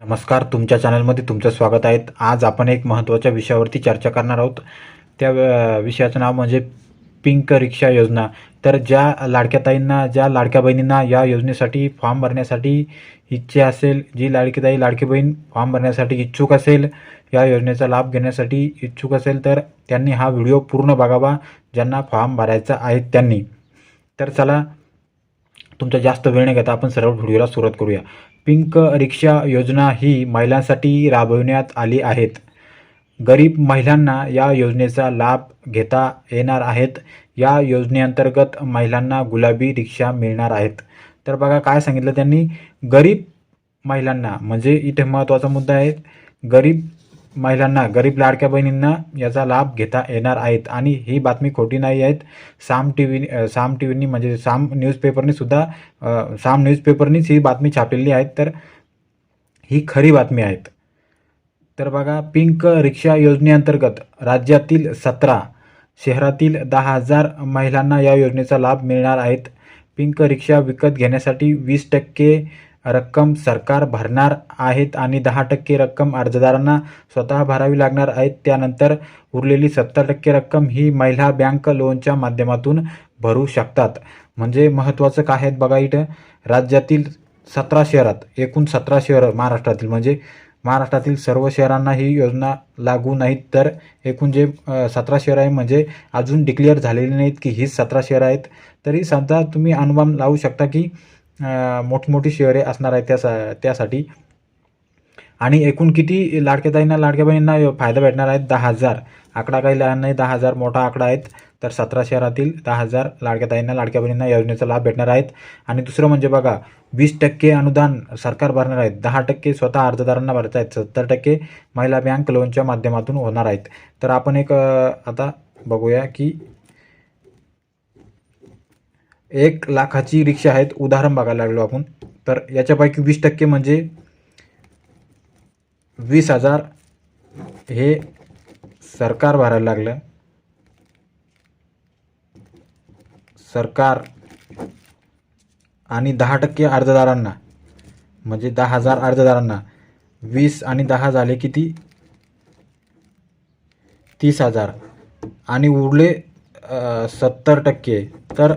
नमस्कार, तुमच्या चॅनलमध्ये तुमचं स्वागत आहे. आज आपण एक महत्त्वाच्या विषयावरती चर्चा करणार आहोत. त्या विषयाचं नाव म्हणजे पिंक रिक्षा योजना. तर ज्या लाडक्या ताईंना, ज्या लाडक्या बहिणींना या योजनेसाठी फॉर्म भरण्यासाठी इच्छा असेल, जी लाडकी ताई, लाडकी बहीण फॉर्म भरण्यासाठी इच्छुक असेल, या योजनेचा लाभ घेण्यासाठी इच्छुक असेल, तर त्यांनी हा व्हिडिओ पूर्ण बघावा. ज्यांना फॉर्म भरायचा आहे त्यांनी. तर चला, तुमचा जास्त वेळ न घेता आपण सरळ व्हिडिओला सुरुवात करूया. पिंक रिक्षा योजना ही महिलांसाठी राबविण्यात आली आहेत. गरीब महिलांना या योजनेचा लाभ घेता येणार आहेत. या योजनेअंतर्गत महिलांना गुलाबी रिक्षा मिळणार आहेत. तर बघा काय सांगितलं त्यांनी, गरीब महिलांना, म्हणजे इथे महत्त्वाचा मुद्दा आहे. गरीब महिलांना, गरीब लाडक्या बहिणींना याचा लाभ घेता येणार आहेत. आणि ही बातमी खोटी नाही आहेत. साम टीव्हीनी म्हणजे साम न्यूजपेपरनी सुद्धा साम न्यूजपेपरनीच ही बातमी छापलेली आहे. तर ही खरी बातमी आहे. तर बघा, पिंक रिक्षा योजनेअंतर्गत राज्यातील 17 शहरातील 10,000 महिलांना या योजनेचा लाभ मिळणार आहेत. पिंक रिक्षा विकत घेण्यासाठी 20% रक्कम सरकार भरणार आहेत आणि 10% रक्कम अर्जदारांना स्वतः भरावी लागणार आहेत. त्यानंतर उरलेली 70% रक्कम ही महिला बँक लोनच्या माध्यमातून भरू शकतात. म्हणजे महत्त्वाचं काय आहे बघा, इथं राज्यातील 17 शहरात, एकूण 17 शहरं महाराष्ट्रातील, म्हणजे महाराष्ट्रातील सर्व शहरांना ही योजना लागू नाहीत. तर एकूण जे 17 शहरं आहे, म्हणजे अजून डिक्लेअर झालेली नाहीत की हीच 17 शहरं आहेत. तरी समजा तुम्ही अनुमान लावू शकता की मोठी शहरे असणार आहेत त्यासाठी. आणि एकूण किती लाडक्या ताईंना, लाडक्या बहिणींना फायदा भेटणार आहेत? 10,000. आकडा काही लहान नाही, 10,000 मोठा आकडा आहेत. तर 17 शहरातील 10,000 लाडक्या ताईंना, लाडक्या बहिणींना योजनेचा लाभ भेटणार आहेत. आणि दुसरं म्हणजे बघा, 20% अनुदान सरकार भरणार आहेत, 10% स्वतः अर्जदारांना भरत आहेत, 70% महिला बँक लोनच्या माध्यमातून होणार आहेत. तर आपण एक आता बघूया की 1 लाखाची रिक्षा आहेत, उदाहरण बघायला लागलो आपण. तर याच्यापैकी 20% म्हणजे 20,000 हे सरकार भरायला लागलं. सरकार आणि 10% अर्जदारांना, म्हणजे 10,000 अर्जदारांना 20 आणि 10 झाले किती? 30,000. आणि उरले 70%. तर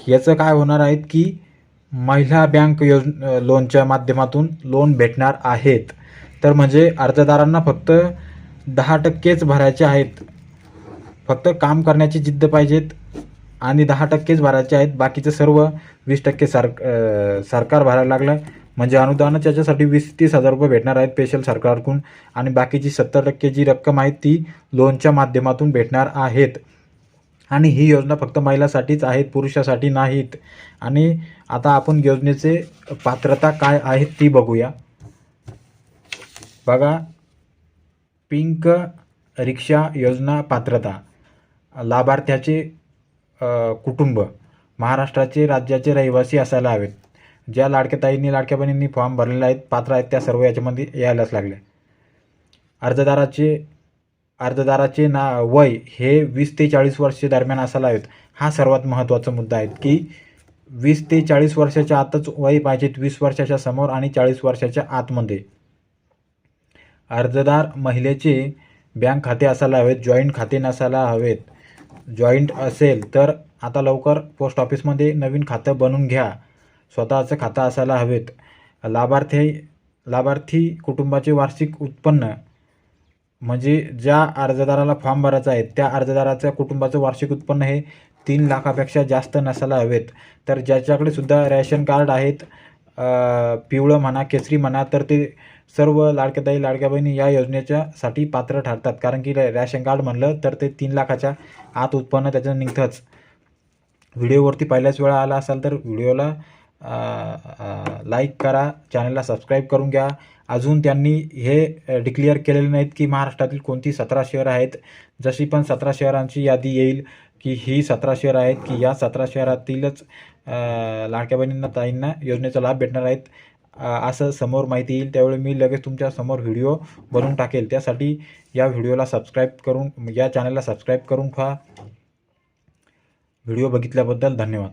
याचं काय होणार आहेत की महिला बँक लोनच्या माध्यमातून लोन भेटणार आहेत. तर म्हणजे अर्जदारांना फक्त 10%च भरायचे आहेत. फक्त काम करण्याची जिद्द पाहिजेत आणि 10%च भरायचे आहेत. बाकीचं सर्व 20% सरकार भरायला लागलं. म्हणजे अनुदानच याच्यासाठी 20-30 हजार रुपये भेटणार आहेत स्पेशल सरकारकडून. आणि बाकीची 70% जी रक्कम आहे ती लोनच्या माध्यमातून भेटणार आहेत. आणि ही योजना फक्त महिलांसाठीच आहेत, पुरुषासाठी नाहीत. आणि आता आपण योजनेचे पात्रता काय आहेत ती बघूया. बघा, पिंक रिक्षा योजना पात्रता. लाभार्थ्याचे कुटुंब महाराष्ट्राचे राज्याचे रहिवासी असायला हवेत. ज्या लाडक्या ताईंनी, लाडक्या बहिणींनी फॉर्म भरलेले आहेत, पात्र आहेत, त्या सर्व याच्यामध्ये यायलाच लागले. अर्जदाराचे वय हे 20 ते 40 वर्ष दरम्यान असायला हवेत. हा सर्वात महत्त्वाचा मुद्दा आहे की 20 ते 40 वर्षाच्या आतच वय पाहिजेत, 20 वर्षाच्या समोर आणि 40 वर्षाच्या आतमध्ये. अर्जदार महिलेचे बँक खाते असायला हवेत, जॉईंट खाते नसायला हवेत. जॉईंट असेल तर आता लवकर पोस्ट ऑफिसमध्ये नवीन खातं बनवून घ्या. स्वतःचं खातं असायला हवेत. लाभार्थी कुटुंबाचे वार्षिक उत्पन्न, म्हणजे ज्या अर्जदाराला फॉर्म भरायचा आहे त्या अर्जदाराच्या कुटुंबाचं वार्षिक उत्पन्न हे 3 लाखापेक्षा जास्त नसायला हवेत. तर ज्याच्याकडे सुद्धा रॅशन कार्ड आहेत, पिवळं म्हणा, केसरी म्हणा, तर ते सर्व लाडक्या ताई, लाडक्या बहिणी या योजनेच्यासाठी पात्र ठरतात. कारण की रॅशन कार्ड म्हणलं तर ते 3 लाखाच्या आत उत्पन्न त्याचं निघतंच. व्हिडिओवरती पहिल्याच वेळा आला असाल तर व्हिडिओला लाईक करा, चॅनलला सबस्क्राईब करून घ्या. अजून त्यांनी हे डिक्लेअर केलेले नाहीत की महाराष्ट्रातील कोणती 17 शहरं आहेत. जशी पण 17 शहरांची यादी येईल की ही 17 शहरं आहेत, की या 17 शहरातीलच लाडक्या बहिणींना, ताईंना योजनेचा लाभ भेटणार आहेत, असं समोर माहिती येईल. त्यावेळी मी लगेच तुमच्या समोर व्हिडिओ बनवून टाकेल. त्यासाठी या चॅनलला सबस्क्राईब करून ठेवा. व्हिडिओ बघितल्याबद्दल धन्यवाद.